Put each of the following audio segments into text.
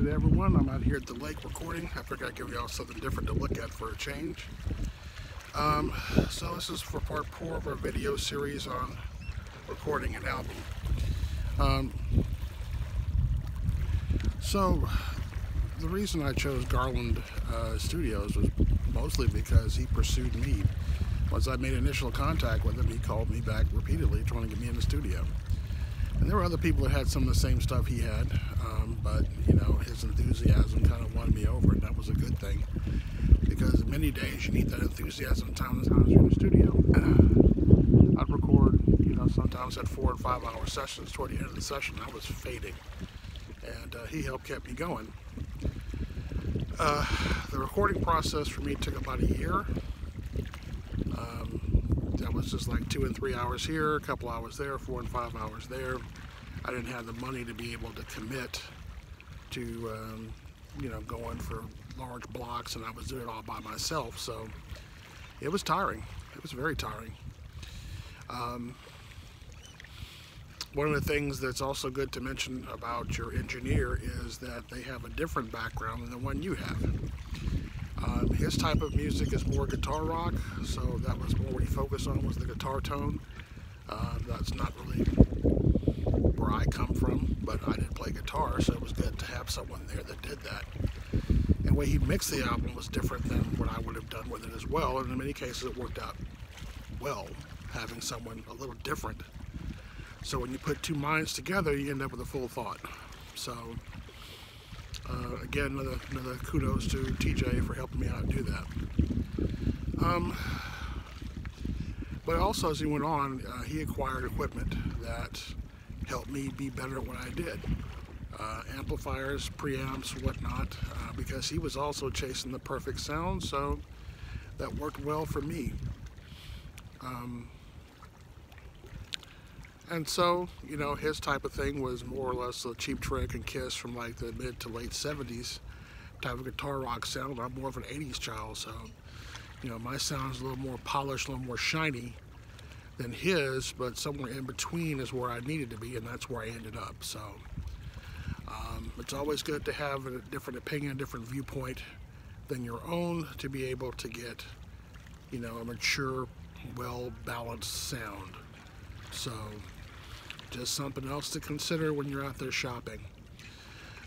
today, everyone. I'm out here at the lake recording. I figured I'd give y'all something different to look at for a change. So this is for part 4 of our video series on recording an album. So the reason I chose Garland Studios was mostly because he pursued me. Once I made initial contact with him, he called me back repeatedly trying to get me in the studio. And there were other people that had some of the same stuff he had, but you know, his enthusiasm kind of won me over, and that was a good thing, because many days you need that enthusiasm times you're in the studio. I'd record, you know, sometimes at 4 and 5 hour sessions. Toward the end of the session, I was fading, and he helped keep me going. The recording process for me took about a year. That was just like 2 and 3 hours here, a couple hours there, 4 and 5 hours there. I didn't have the money to be able to commit to, you know, going for large blocks, and I was doing it all by myself, so it was tiring. It was very tiring. One of the things that's also good to mention about your engineer is that they have a different background than the one you have. His type of music is more guitar rock, so that was more what he focused on, was the guitar tone. That's not really where I come from, but I did play guitar, so it was good to have someone there that did that. And the way he mixed the album was different than what I would have done with it as well, and in many cases it worked out well, having someone a little different. So when you put two minds together, you end up with a full thought. So again, another kudos to TJ for helping me out do that. But also, as he went on, he acquired equipment that helped me be better at what I did. Amplifiers, preamps, whatnot, because he was also chasing the perfect sound, so that worked well for me. And so, you know, his type of thing was more or less a Cheap Trick and Kiss from like the mid to late 70s type of guitar rock sound. I'm more of an 80s child, so, you know, my sound's a little more polished, a little more shiny than his, but somewhere in between is where I needed to be, and that's where I ended up. So it's always good to have a different opinion, a different viewpoint than your own, to be able to get, you know, a mature, well-balanced sound. So just something else to consider when you're out there shopping.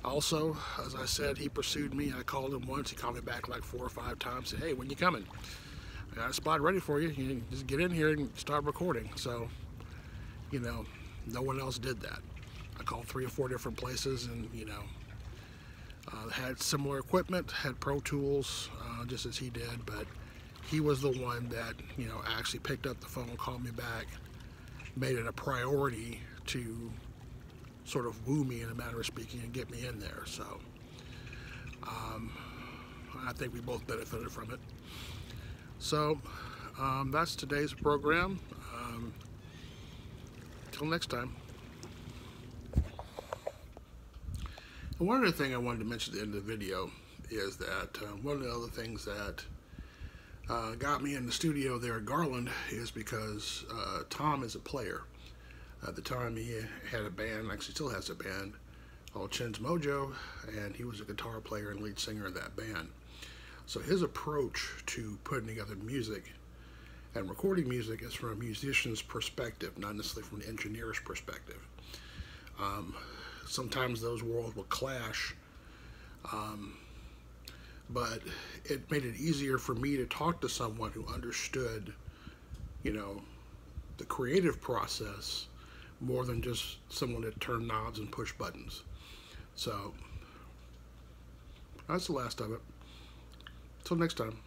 Also, as I said, he pursued me. I called him once. He called me back like 4 or 5 times. Said, "Hey, when you coming? I got a spot ready for you. You just get in here and start recording." So, you know, no one else did that. I called 3 or 4 different places, and you know, had similar equipment, had Pro Tools, just as he did. But he was the one that, you know, actually picked up the phone, called me back, made it a priority to sort of woo me, in a manner of speaking, and get me in there. So I think we both benefited from it. So that's today's program. Till next time. And one other thing I wanted to mention at the end of the video is that one of the other things that got me in the studio there at Garland is because Tom is a player. At the time, he had a band, actually still has a band, called Chin's Mojo, and he was a guitar player and lead singer of that band. So his approach to putting together music and recording music is from a musician's perspective, not necessarily from an engineer's perspective. Sometimes those worlds will clash, but it made it easier for me to talk to someone who understood, you know, the creative process more than just someone that turned knobs and pushed buttons. So that's the last of it. Till next time.